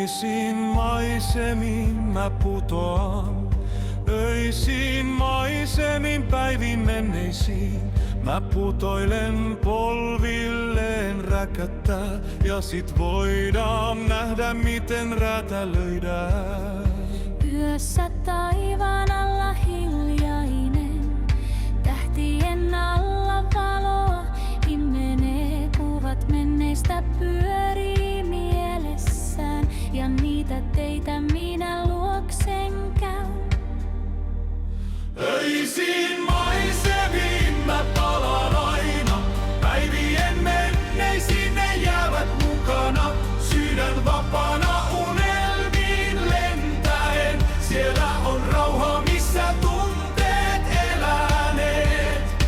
Öisiin maisemiin mä putoan. Öisiin maisemiin päivin menneisiin. Mä putoilen polvilleen räkättää. Ja sit voidaan nähdä miten räätälöidään. Yössä taivaan alla hiljainen, tähtien alla valoa himmenee. Kuvat menneistä pyörii mielessään, ja niitä teitä minä luoksen käyn. Öisiin maisemiin mä palaan aina. Päivien menneisiin ne jäävät mukana. Sydän vapaana unelmiin lentäen. Siellä on rauha, missä tunteet eläneet.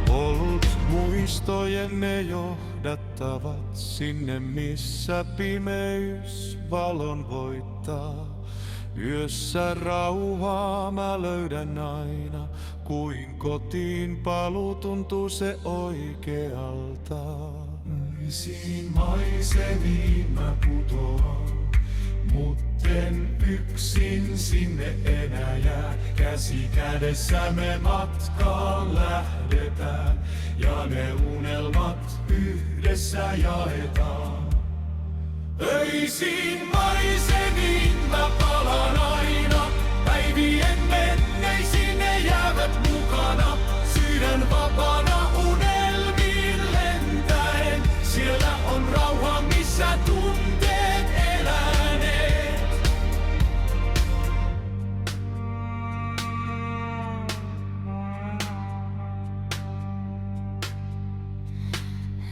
Ollut muistojemme johdattavat sinne, missä pimeys valon voittaa. Yössä rauhaa mä löydän aina, kuin kotiin paluu tuntuu se oikealta. Öisiin maisemiin mä putoan, mutten yksin sinne enää jää. Käsi kädessä me matkaan lähdetään, ja ne unelmat yhdessä jaetaan. Öisiin maisemiin mä palaan aina. Päivien menneisiin ne jäävät mukana. Sydän vapaana unelmiin lentäen. Siellä on rauha, missä tunteet eläneet.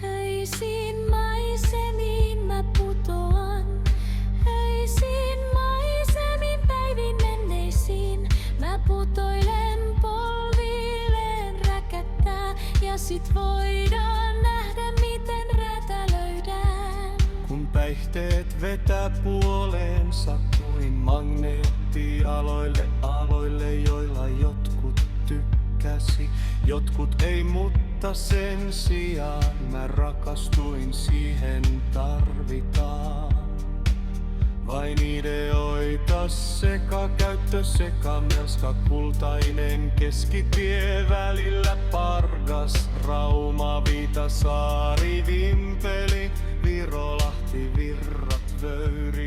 Öisiin maisemiin mä putoan. Öisiin maisemiin päivin menneisiin. Mä putoilen polvilleen räkättää. Ja sit voidaan nähdä miten räätälöidään. Kun päihteet vetää puoleensa kuin magneetti aloille, joilla jotkut tykkäsi, jotkut ei, mutta sen sijaan mä rakastuin, siihen tarvitaan vain ideoita, sekakäyttö, sekamelska, kultainen keskitie, välillä Pargas, Rauma, Viitasaari, Vimpeli, Viro, Lahti, virrat, Vöyri.